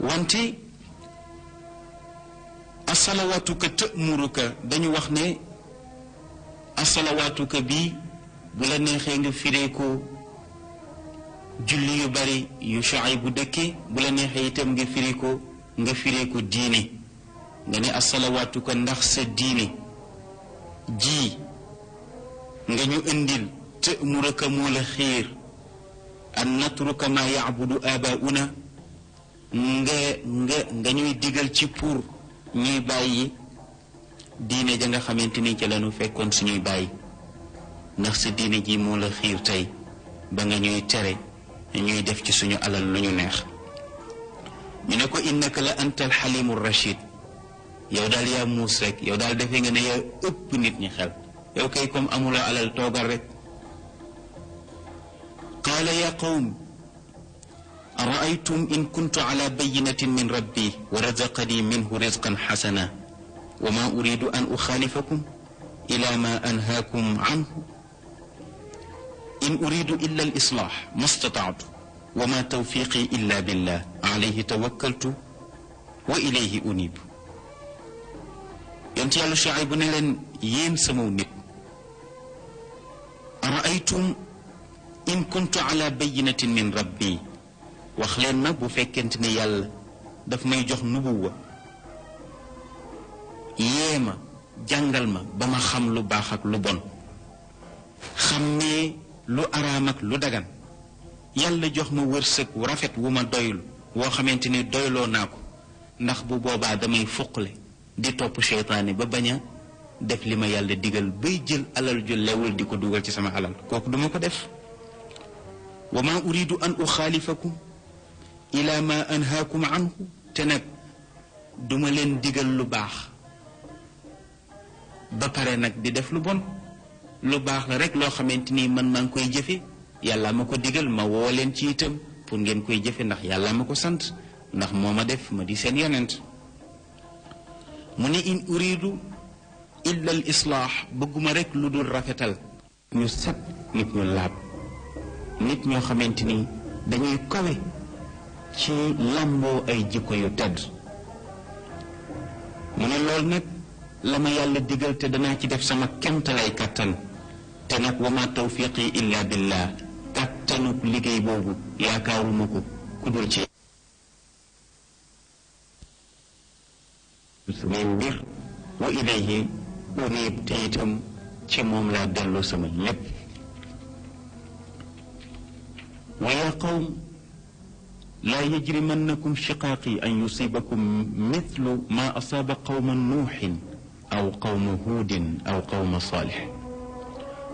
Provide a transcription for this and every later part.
wante asalawaatuka ta'muruka dañu wax ne asalawaatuka bi bu la neexee nga firee ko julli yu bari yu Shuayb bu dëkke bu la neexee itam nga firee ko diine nga ne asalawaatuka ndax sa diine ji nga ñu indil ta'muruka moo la xiir an natruka ma ya'budu abauna nga ñuy digal ci pour ñuy bàyyi diine ja nga xamante ni ca lañu fekkoon suñuy bàyyi ndax sa diine ji moo la xiir tey ba nga ñuy tere ñuy def ci suñu alal lu ñu neex ñu ne ko innaka la anta alxalimu rachid yow daal yaa muus rek yow daal defee nga ne yaa ëpp nit ñi xel yow kay comme amuloo alal toogal rek qaala ya qawm araaytum in kuntu ala bayinatin min rabbi wa razaqani minhu rizqan xasana wa ma uridu an uxaalifakum ila ma anhaakum anhu in uridu illa al-islaax ma stataatu wa ma tawfiqi illa billah alayhi tawakkaltu wa ilayhi uniib yonent Yàlla Shuayb bu ne leen yéen sama nit araaytum in kuntu ala bayinatin min rabbi wax leen ma bu fekkente ne yàlla daf may jox nubuwa yee ma jàngal ma ba ma xam lu baax ak lu bon xam ne lu araam ak lu dagan yàlla jox ma wërsëg wu rafet wu ma doylu woo xamante ni doyloo naa ko ndax bu boobaa damay fuqle di topp seytaane ba bañ a def li ma yàlla digal bay jël alal ju lewul di ko dugal ci sama alal kooku duma ko def wa ma uridu an uxaalifakum ila ma anhaakum anhu te nag duma leen digal lu baax ba pare nag di def lu bon lu baax la rek loo xamante ni man maa ngi koy jëfe yàlla ma ko digal ma woo leen ci itam pour ngeen koy jëfe ndax yàlla ma ko sant ndax moo ma def ma di seen yonent mu ne in uridu illa al islaax bëgguma rek lu dul rafetal ñu set nit ñu laab nit ñoo xamante ni dañuy kawe ci lamboo ay jikko yu tedd mu ne loolu nag la ma yàlla digal te danaa ci def sama kemtalay kattan te nag wa ma tawfiqi illa billah kattanuk liggéey boobu yaakaaruma ko ku dul ci samay mbir wa ilayhi unib te itam ci moom laa delloo sama lépp wa yaa qawm laa yajrimannakum shiqaaqi an yusibakum mithlu ma asaaba qawma nuuxin aw qawma huudin aw qawma saalix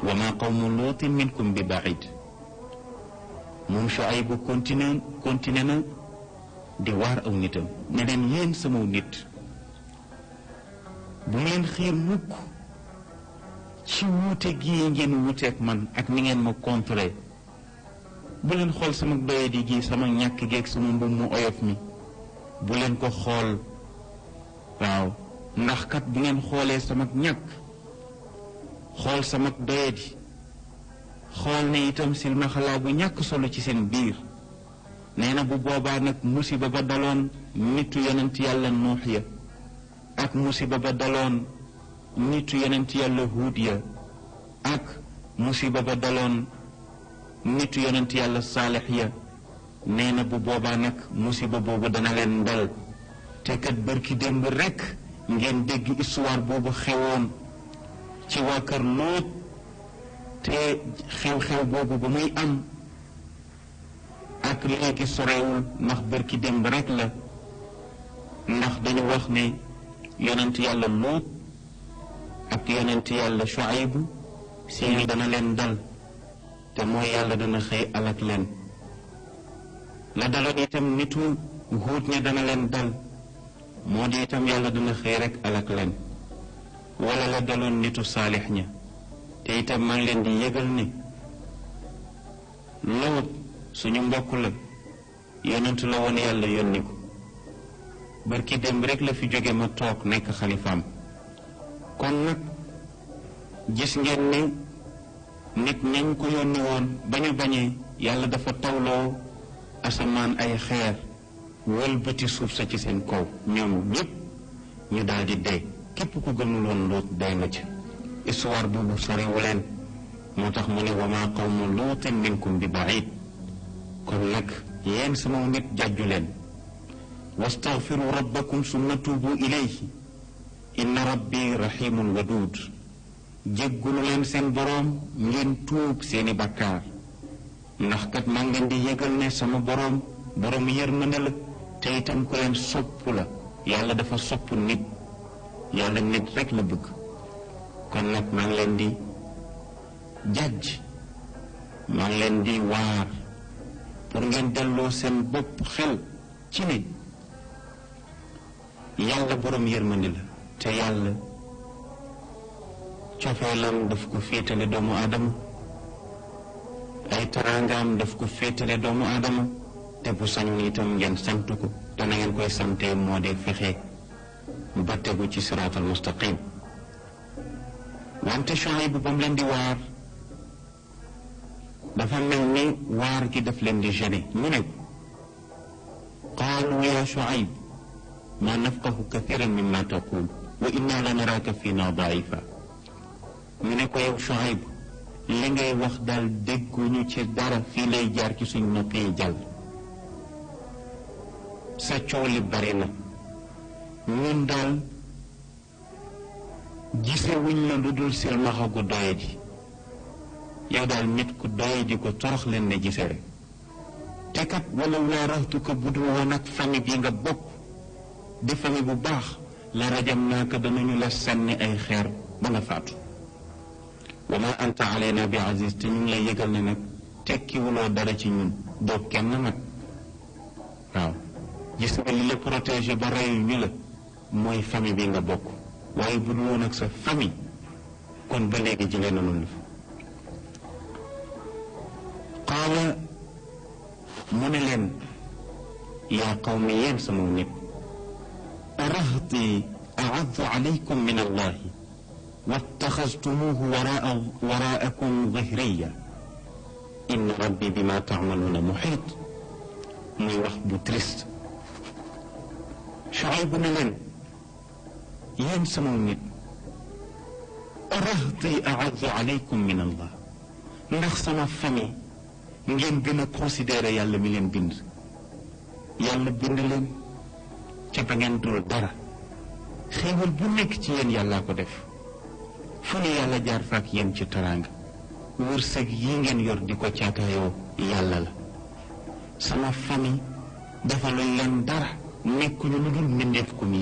wa ma qawma luutin minkum bi baid moom Shuayb continué na di waar aw nitam ne leen yéen sama nit bu ngeen xiir mukk ci wuute gii ngeen wuuteeg man ak ni ngeen ma contré bu leen xool sama doyadi gi sama ñàkk geeg sama mbubb mu oyof mi bu leen ko xool waaw ndax kat bu ngeen xoolee sama ñàkk xool sama doyadi xool ne itam silmaxalaa bu ñàkk solo ci seen biir nee na bu boobaa nag musiba ba daloon nitu yonent yàlla nuux ya ak musiba ba daloon nitu yonent yàlla huud ya ak musiba ba daloon nitu yonent yàlla saalix ya nee na bu boobaa nag musiba boobu dana leen dal te kat bërki démb rekk ngeen dégg histoire boobu xewoon ci waa kër Lóot te xew-xew boobu ba muy am ak léegi sorewul ndax bërki démb rekk la ndax dañu wax ne yonent yàlla Lóot ak yonent yàlla Shuayb seeni dana leen dal te mooy yàlla dana xëy alak leen la daloon itam nitu Huud ne dana leen dal moo di itam yàlla dana xëy rek alak leen wala la daloon nitu Saalix ña te itam maa ngi leen di yëgal ne Lóot suñu mbokk la yonent la woon yàlla yónni ko barki démb rek la fi jóge ma toog nekk xalifaam kon nag gis ngeen ne nit ñañ ko yónni woon ba ñu bañee yàlla dafa tawloo asamaan ay xeer wëlbati suuf sa ci seen kaw ñoom ñëpp ñu daal di dee képp ku gëmul woon Luut dee nga ci histoire boobu soriwu leen moo tax mu ne wa maa qawmu luutin minkum bi baid kon nag yéen sama nit jàjju leen wastaghfiru rabbakum summa tuubu ilayhi inna rabbi rahimun waduud jéggulu leen seen boroom ngeen tuub seeni bakkaar ndax kat maa ngeen di yëgal ne sama boroom yërmande la te itam ku leen sopp la yàlla dafa sopp nit yàlla nit rek la bëgg kon nag maa ngi leen di jàjj maa ngi leen di waar pour ngeen delloo seen bopp xel ci ne yàlla boroom yërmande la te yàlla cofeelam daf ko féetale doomu aadama ay taraangaam daf ko féetale doomu aadama te bu sañoon itam ngeen sant ko te na ngeen koy sante moo dee fexe ba tegu ci siraatal mustaqim wante Shuayb ba mu leen di waar dafa mel ni waar gi daf leen di gêné ñu ne qaalu ya Shuayb ma nafqahu kathiran mimma taqul wa inna la naraaka fiina daifa ñu ne ko yow Shuayb li ngay wax daal dégguñu ci dara fii lay jaar ci suñ nopp yi jàll sa coow li bari na ñun daal gisewuñ la lu dul silmaxa gu doye ji yow daal nit ku doye ji ko torox leen ne gise rek te kat walaw laa raxtu ko bu dul woon ak famille bi nga bokk di famille bu baax la rajam naaka danañu la sànni ay xeer ba nga faatu wa ma anta alayna bi aziz te ñu ngi lay yëgal ne nag tekkiwuloo dara ci ñun doo kenn nag waaw gis nga li la protégé ba reyu ñu la mooy famille bi nga bokk waaye bu dul woon ak sa famille kon ba léegi jëlee na noonu la qaala mu ne leen yaa qawmi yéen sama nit arahti aaddu alaykum min allahi wattaxastumuuhu waraakum zahriya inna rabbi bima taamaluuna muxiit muy wax bu triste Shuayb ne leen yéen sama nit arahti aaddu alaykum min allah ndax sama famille ngeen gën a considéré yàlla mi leen bind yàlla bind leen ca ba ngeen dul dara xéewal bu nekk ci yéen yàllaa ko def fu ne yàlla jaar fa ak yéen ci teraanga wërsëg yi ngeen yor di ko caataayoo yàlla la sama famille defaluñ leen dara nekkuñu lu dul mbindeef comme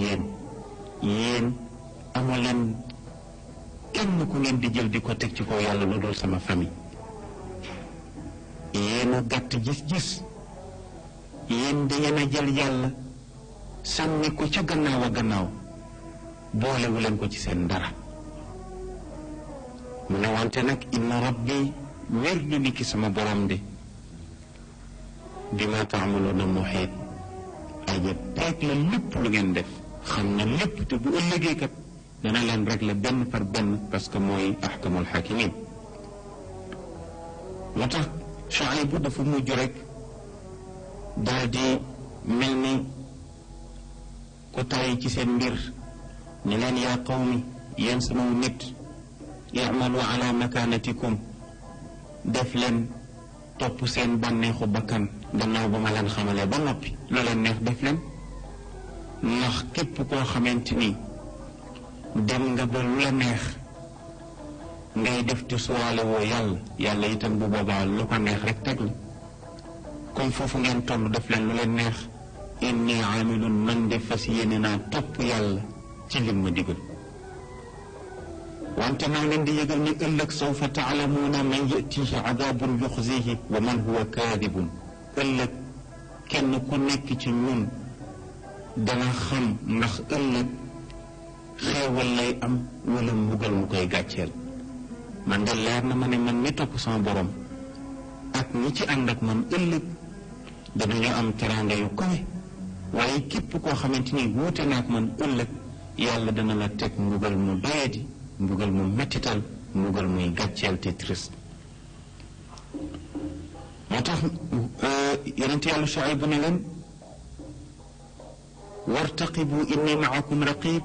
yéen amu leen kenn ku ngeen di jël di ko teg ci kaw yàlla lu dul sama famille yéen a gàtt gis-gis yéen dangeen a jël yàlla sànni ko ca gannaaw a gannaaw boolewu leen ko ci seen dara mu ne wante nag inna rabbi wér na ni ki sama borom de bi ma taamaloona muhiit aja peeg la lépp lu ngeen def xam na lépp te bu ëllëgee kat dana leen régler benn par benn parce que mooy ahkamul hakimin moo tax Shuayb bu dafa mujj rek daal di mel ni ku tàyyi ci seen mbir ni leen yaa qawmi yéen sama nit i'malu ala makanatikum def leen topp seen bànneexu bakkan gannaaw ba ma leen xamalee ba noppi lu leen neex def leen ndax képp koo xamante ni dem nga ba lu la neex ngay def te suwaale woo yàlla itam bu boobaa lu ko neex rek teg la comme foofu ngeen toll def leen lu leen neex inni aamilun man de fas yéene naa topp yàlla ci lim ma digal wante maa leen di yëgal ni ëllëg sawfa taalamuuna man yatihi adaabun yuxzihi wa man huwa kaadibun ëllëg kenn ku nekk ci ñun dana xam ndax ëllëg xeewal lay am wala mbugal mu koy gàcceel man de leer na ma ne man mi topp sama borom ak ñi ci ànd ak man ëllëg danañu am teraanga yu kawe waaye képp koo xamante ni wuute na ak man ëllëg yàlla dana la teg mbugal mu doyadi mbugal mu mettital mbugal muy gàcceel te triste moo tax yonent yàlla Shuayb ne leen wartaqibu inni maakum raqib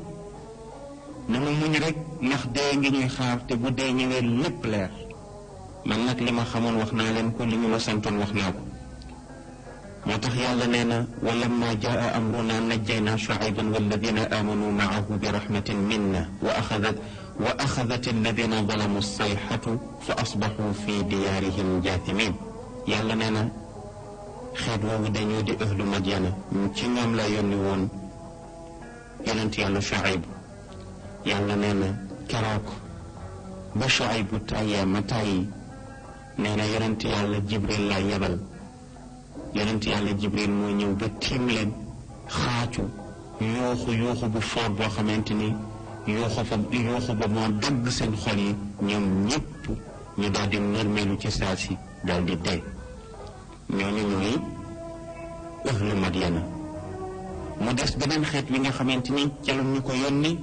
nanu muñ rek ndax dee ngi ñuy xaar te bu dee ñëwee lépp leer man nag li ma xamoon wax naa leen ko li ñu ma santoon wax naa ko moo tax yàlla nee na wa lamma jaa amruna najjaynaa Shuayban walladina amanu maahu bi rahmatin minna wa axadat alladina zalamu sayxatu fa asbaxu fi diyaarihim jaathimin yàlla nee na xeet woowu dañoo di ahlu Madyana ci ñoom la yónni woon yonent yàlla Shuayb yàlla nee na keroog ba Shuayb bu tàyyee ma tàyyi nee na yonent yàlla Jibril la yebal yonent yàlla Jibril moo ñëw ba tiim leen xaacu yuuxu bu foor boo xamante ni yuuxu ba moo dagg seen xol yi ñoom ñëpp ñu daal di nërmeelu ci saa si daal di dee ñooñu ñooy ahlu Madyana mu des beneen xeet wi nga xamante ni ca la ñu ko yónni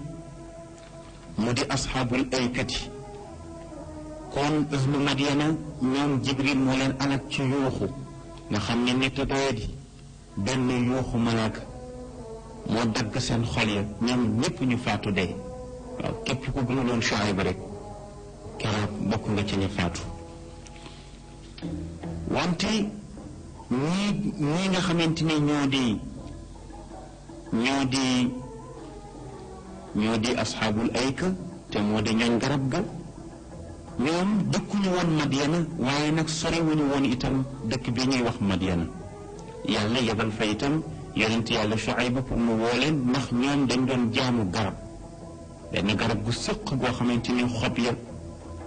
mu di asxaabul aykati kon ahlu Madyana ñoom Jibril moo leen alak ci yuuxu nga xam ne nit a doyadi benn yuuxu malaaka moo dagg seen xol ya ñoom ñépp ñu faatu dee waaw képp ku gëmuloon Shuayb rek keroog bokk nga ci ñu faatu wante ñii nga xamante ni ñoo di asxaabul ayka te moo di ñooñ garab ga ñoom dëkkuñu woon Madyana waaye nag soriwuñu woon itam dëkk bi ñuy wax Madyana yàlla yebal fa itam yonent yàlla Shuayb pour mu woo leen ndax ñoom dañ doon jaamu garab benn garab gu sëq goo xamante ni xob ya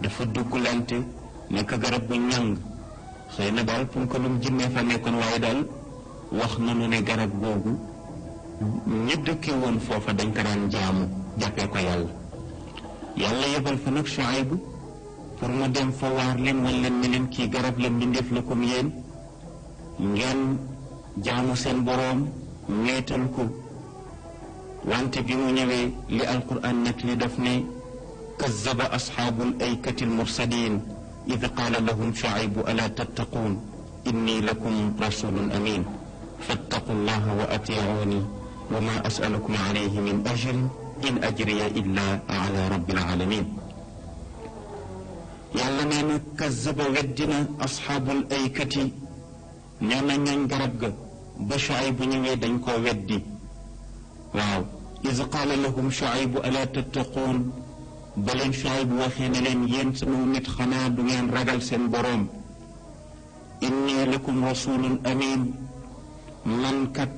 dafa dugglante nekk garab gu ñàng xëy na daal pour que lu mu jinnee fa nekkoon waaye daal wax nañu ne garab googu ñi dëkkee woon foofa dañ ko daan jaamu jàppee ko yàlla yebal fa nag Shuayb pour mu dem fa waar leen wan leen ne leen kii garab la mbindeef la comme yéen ngeen jaamu seen boroom ñeetal ko wante bi mu ñëwee li alquran nag li daf ne kazzaba asxaabul aykati almursalin id qaala lahum Shuaybu alaa tattaquun inni lakum rasulun amin fattaqu llaha wa atiicuuni wa ma asalukum alayhi min ajrin in ajriya illa ala rabbil alamin yàlla nee na kazzaba weddina asxaabul aykati nee na ñooñ garab ga ba Shuayb bu ñëwee dañ koo weddi waaw iz qaala lahum Shuaybu alaa tattaquun ba leen Shuayb bu waxee ne leen yéen sama nit xanaa du ngeen ragal seen boroom inni lakum rasulun amin man kat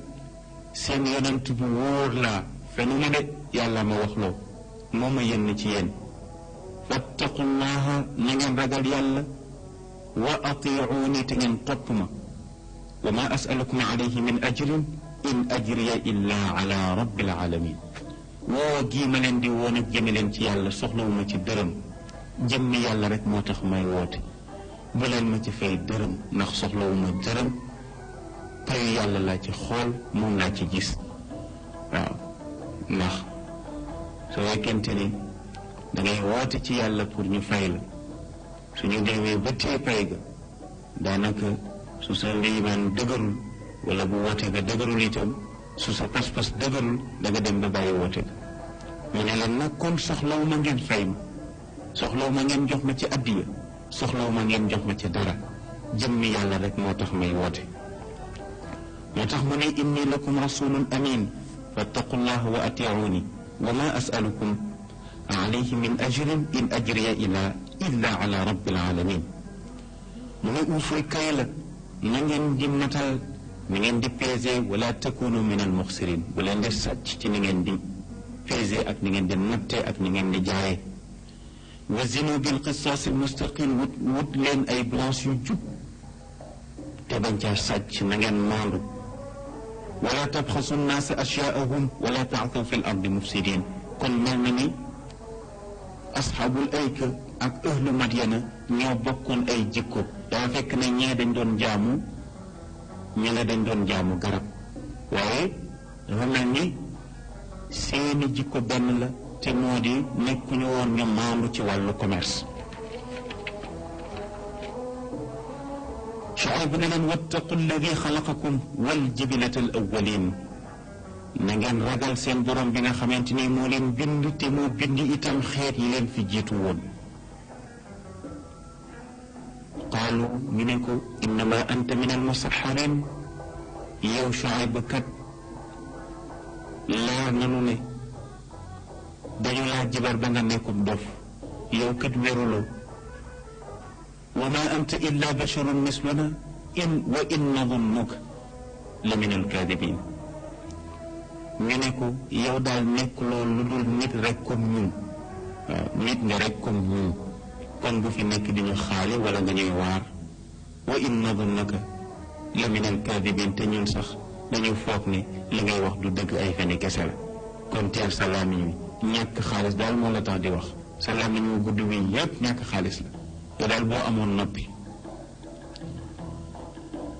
seen yonent bu wóor laa fenu ma de yàlla ma wax loo moo ma yónni ci yéen fattaqullaha na ngeen ragal yàlla wa atiicuuni te ngeen topp ma wa ma asalukum alayhi min ajrin in ajriya illa ala rabbil alamin woo gii ma leen di woon ak jëme leen ci yàlla soxlawuma ci dërëm jëmmi yàlla rek moo tax may woote bu leen ma ci fay dërëm ndax soxlawuma dërëm payu yàlla laa ci xool moom laa ci gis waaw ndax su fekkente ni dangay woote ci yàlla pour ñu fay la suñu demee ba tee pay ga daanaka su sa liimaan dëgërul wala bu woote ga dëgërul itam su sa pas-pas dëgërul danga dem ba bàyyi woote ga mu ne leen nag kon soxlaw ma ngeen fay ma soxlaw ma ngeen jox ma ci addiya soxlaw ma ngeen jox ma ci dara jëmmi yàlla rek moo tax may woote moo tax mu ne inni lakum rasulun amin fattaqullaha wa atiicuuni wa ma asalukum alayhi min ajrin in ajriya illa ala rabbil alamin mu ne uufuy kay la na ngeen di matal ni ngeen di peser wala takunu min al muxsirin bu leen di sàcc ci ni ngeen di peser ak ni ngeen di natte ak ni ngeen di jaaye wazinu bil qisaas al mustaqim wut leen ay balance yu jub te bañ caa sàcc na ngeen maandu wala tabxasu nnaasa ashyaahum wala taathaw fi l ardi mufsidin kon mel na ni asxaabul ayka ak ahlu Madyana ñoo bokkoon ay jikko dafa fekk ne ñee dañ doon jaamu ñi la dañ doon jaamu garab waaye dafa mel ni seeni jikko benn la te moo di nekkuñu woon ñu maandu ci wàllu commerce Shuayb ne leen wattaqu alladi xalaqakum wal jibilata al awwalin na ngeen ragal seen borom bi nga xamante ni moo leen bind te moo bind itam xeet yi leen fi jiitu woon. qaalu ñu ne ko innama anta min almusaxarin, yow Shuayb kat leer nanu ne dañu laa jibar ba nga nekkub dof, yow kat wéruloo. wa ma anta illa basharun misluna wa in nadunnuka la min alkaadibin. ñu ne ko yow daal nekkuloo lu dul nit rek comme ñun. waaw nit nga rek comme ñun, kon bu fi nekk di ñu xaale wala nga ñuy waar. wa in nadunnaka la min alkaadibin, te ñun sax dañu foog ne li ngay wax du dëgg, ay feni kese la. kon teel sa làmmiñ wi, ñàkk xaalis daal moo la tax di wax. sa làmmiñ wu gudd wi yépp ñàkk xaalis la. te daal boo amoon noppi.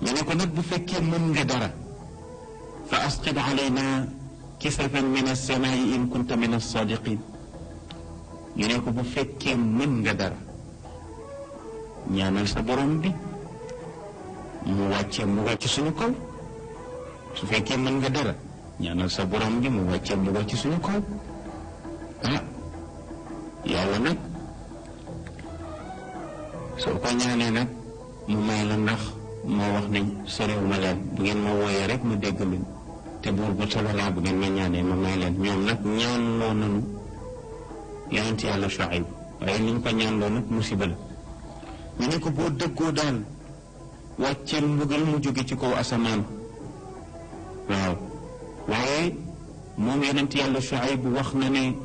ñu ne ko nag bu fekkee mën nga dara, fa asqid alayna kisafan min as-samaa'i in kunta min as-saadiqin. ñu ne ko bu fekkee mën nga dara, ñaanal sa borom bi mu wàcc suñu kaw. su fekkee mën nga dara, ñaanal sa borom bi mu wàcc suñu kaw. ah yàlla nag soo ko ñaanee nag mu may la, ndax moo wax ne soriwuma leen, bu ngeen ma wooyee rek ma dégg leen, te buur bu tabalaa bu ngeen ma ñaanee ma may leen. ñoom nag ñaanloo nañu yonent yàlla Shuayb, waaye ni ñu ko ñaanloo nag musiba la. ñu ne ko boo dëggoo daal wàcceel mbugal mu jóge ci kaw asamaan. waaw waaye moom yonent yàlla Shuayb wax na ne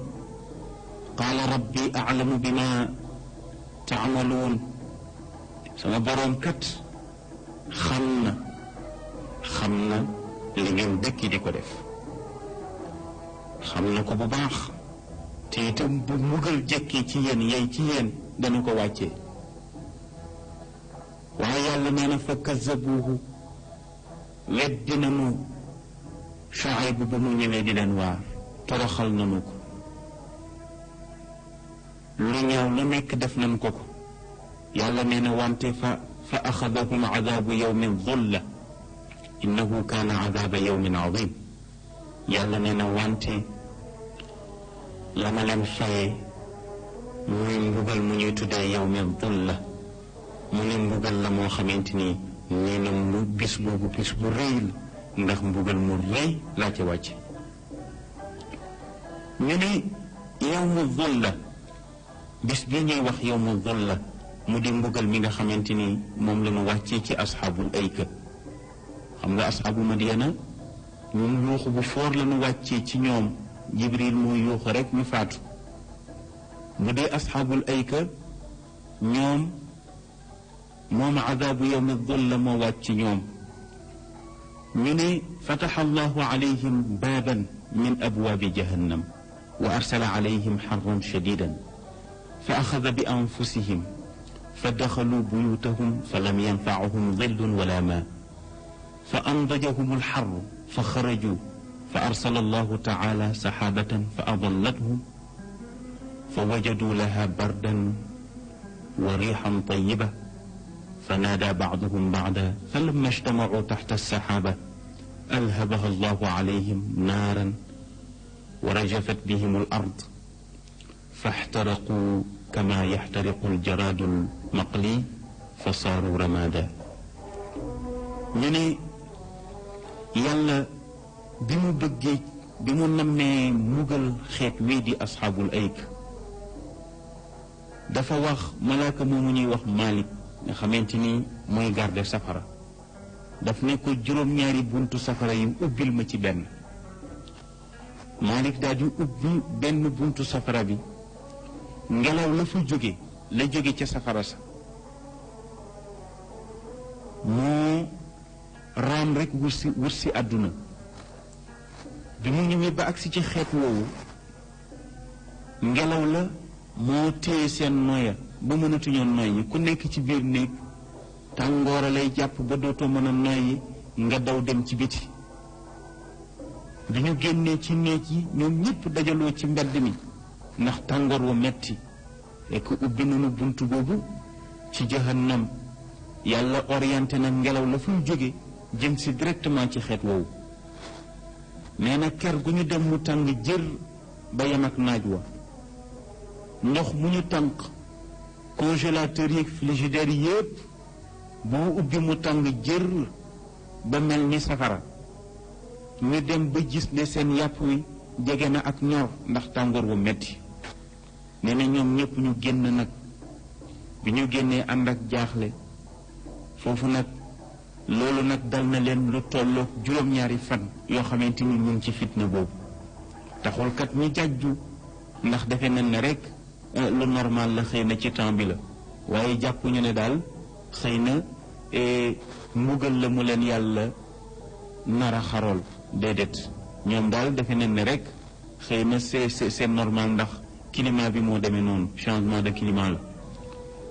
qaala rabbi a'lamu bima ta'maluun, sama boroom kat xam na li ngeen dëkki di ko def, xam na ko bu baax, te itam bu mbugal jekki ci yéen yey ci yéen dana ko wàccee. waaye yàlla nee na fa kazzabuuhu, weddi nañu Shuayb ba mu ñëwee di leen waar, toroxal nañu ko, lu ñaaw lu nekk def nañ ko ko. yàlla nee na wante fa axadahum adaabu yawmin dulla innahu kaana adaaba yawmin adim. yàlla nee na wante la ma leen fayee muy mbugal mu ñuy tuddee yawmin dulla, mu ne mbugal la moo xamante ni nee na mu bis boobu bis bu rëy la, ndax mbugal mu rëy laa ci wàcc. ñu ne yawmu dulla, bis bi ñuy wax yawmu dulla mu di mbugal mi nga xamante ni moom la ñu wàccee ci asxaabul ayka. xam nga asxaabu Madyana ñun yuuxu bu foor la ñu wàccee ci ñoom, Jibril mooy yuuxu rek ñu faatu. bu dee asxaabul ayka ñoom moom adaabu yawmi dulla moo wàcc ci ñoom. ñu ne fataxa allahu alayhim baaban min abwaabi jahannam wa arsala alayhim xarran shadidan fa axada bi anfusihim fa daxaluu buyuutahum fa lam yanfacahum dillun wala maa fa andajahum alxarru fa xarajuu fa arsala allahu taala saxaabatan fa adallathum fa wajaduu laha bardan wa riixan tayiba fa naadaa bacduhum bacdan fa lamma ijtamacuu taxta alsaxaaba alhabaha allahu calayhim naaran wa rajafat bihim alard fa ixtaraquu kama yaxtariqu aljaraadu almaqli fa saaru ramaada. ñu ne yàlla bi mu bëggee, bi mu nammee mugal xeet wii di asxaabul ayk, dafa wax malaaka moomu ñuy wax Malik nga xamante ni mooy garde safara, daf ne ko juróom-ñaari buntu safara yi ubbil ma ci benn. Malik daal di ubbi benn buntu safara bi, ngelaw la fa jóge la jóge ca safara sa moo raam rek wër si àdduna. bi mu ñëwee ba agsi ci xeet woowu, ngelaw la moo téye seen noya ba mënatuñoo noyyi, ku nekk ci biir néeg tàngoora lay jàpp ba dootoo mën a noyyi, nga daw dem ci biti. bi ñu génnee ci néeg yi ñoom ñëpp dajaloo ci mbedd mi ndax tàngoor wa metti, fekk ubbi nañu buntu boobu ci jahannam. yàlla orienté na ngelaw la fu mu jóge jëm si directement ci xeet woowu. nee na ker gu ñu dem mu tàng jër ba yem ak naaj wa, ndox mu ñu tànk congélateur yi frigidaire yépp boo ubbi mu tàng jër ba mel ni safara, ñu dem ba gis ne seen yàpp wi jege na ak ñor ndax tàngoor wu metti. nee na ñoom ñépp ñu génn nag, bi ñu génnee ànd ak jaaxle. foofu nag loolu nag dal na leen lu tolloog juróom-ñaari fan yoo xamante ni ñu ngi ci fitna boobu. taxul kat ñu jàjju ndax defe nañ ne rek lu normal la, xëy na ci temps bi la, waaye jàppuñu ne daal xëy na mbugal la mu leen yàlla nar a xarool. déedéet, ñoom daal defe nañ ne rek xëy na c'est normal ndax climat bi moo demee noonu, changement de climat la.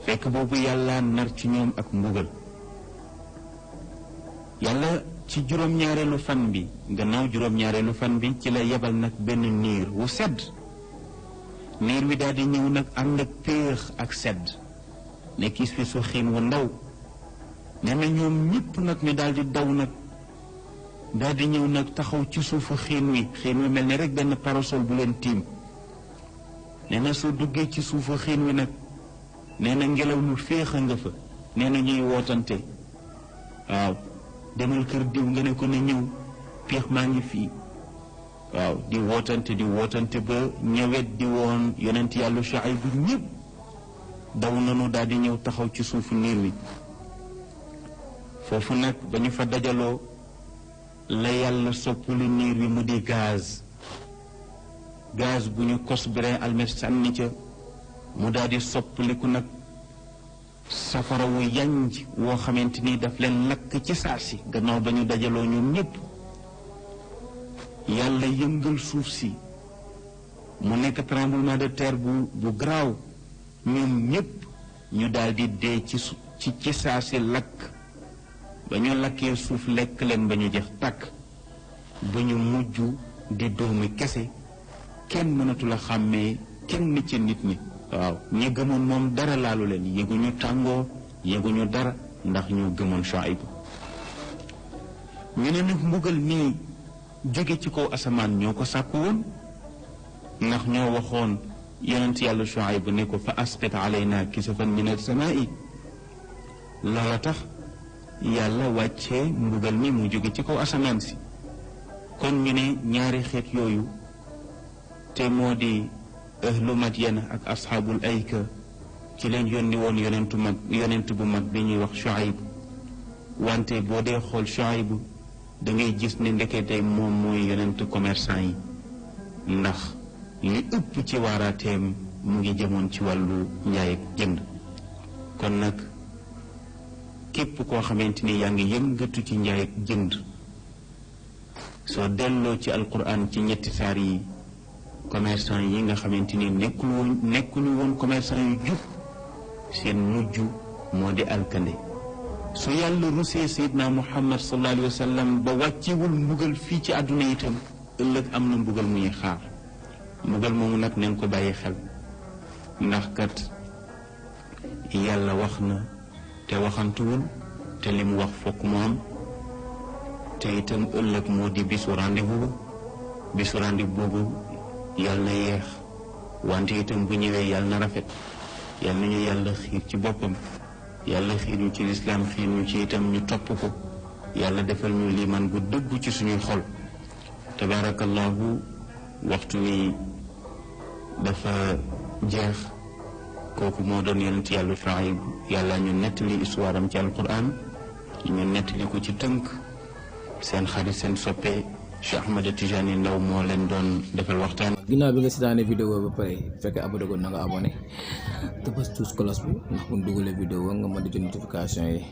fekk boobu yàlla nar ci ñoom ak mbugal. yàlla ci juróom-ñaareelu fan bi, gannaaw juróom-ñaareelu fan bi ci la yebal nag benn niir wu sedd. niir wi daal di ñëw nag ànd ak péex ak sedd, ne kis fi su xiin wu ndaw. nee na ñoom ñëpp nag ñu daal di daw nag, daal di ñëw nag taxaw ci suufu xiin wi mel ni rek benn parasol bu leen tiim. nee na soo duggee ci suufu xiin wi nag, nee na ngelaw lu féex a nga fa. nee na ñuy wootante, waaw demal kër diw nga ne ko na ñëw, péex maa ngi fii. waaw di wootante ba ñëwet di woon yonent yàlla Shuayb bu ñëpp daw nanu daal di ñëw taxaw ci suufu niir wi. foofu nag ba ñu fa dajaloo la yàlla soppali niir wi mu di gaz bu ñu kos brin almet sànni ca, mu daal di soppaliku nag safara wu yanj woo xamante ni daf leen lakk ci saasi. gannaaw ba ñu dajaloo ñoom ñëpp, yàlla yëngal suuf si mu nekk tremblement de terre bu garaaw. ñoom ñëpp ñu daal di dee ci saasi lakk. ba ñu lakkee suuf lekk leen ba ñu jeex tàkk, ba ñu mujj di doomi kese, kenn mënatul a xàmmee kenn ci nit ñi. waaw ñi gëmoon moom dara laalu leen, yëguñu tàngoor, yëguñu dara, ndax ñu gëmoon Shuayb. ñu ne nag mbugal mii jóge ci kaw asamaan ñoo ko sàkku woon, ndax ñoo waxoon yonent yàlla Shuayb ne ko fa asqit alayna kisafan min as-samaa'i. loola tax yàlla wàccee mbugal mi mu jóge ci kaw asamaan si. kon ñu ne ñaari xeet yooyu te moo di ahlu Madyan ak asxaabul ayka, ci leen yónni woon yonent bu mag bi ñuy wax Shuayb. wante boo dee xool Shuayb da ngay gis ne ndekete moom mooy yonent commerçant yi, ndax li ëpp ci waaraateem mu ngi jëmoon ci wàllu njaay ak jënd. kon nag képp koo xamante ni yaa ngi yëngatu ci njaay ak jënd, soo delloo ci alquran ci ñetti saar yi, commerçant yi nga xamante ni nekkuñu woon commerçant yu jub, seen mujj moo di alkande. su yàlla rusee Seydina Muhammad sallallahu alayhi wa sallam ba wàccewul mbugal fii ci àdduna itam, ëllëg am na mbugal muy xaar. mbugal moomu nag nañ ko bàyyi xel, ndax kat yàlla wax na te waxantuwul, te li mu wax fokk mu am, te itam ëllëg moo di bisu rendez-vous boobu yàlla na yeex, wante itam bu ñëwee yàlla na rafet. yàlla nañu yàlla xiir ci boppam, yàlla xiir ñu ci lislaam, xiir ñu ci itam ñu topp ko. yàlla defal ñu liimaan bu dëggu ci suñuy xol. tabaarakallahu, waxtu wi dafa jeex. kooku moo doon yonent yàlla Shuayb. yàlla ñu nettali histoire am ci alquran, ñu nettali ko ci tënk. seen xarit seen soppe Cheikh Ahmed Tidiane Ndao moo leen doon defal waxtaan. ginnaaw bi nga seetaanee vidéo ba pare fekkee abonné ko na nga abonné te bës touche cloche bi ndax bu ñu dugalee vidéo nga mën di jot notification yi.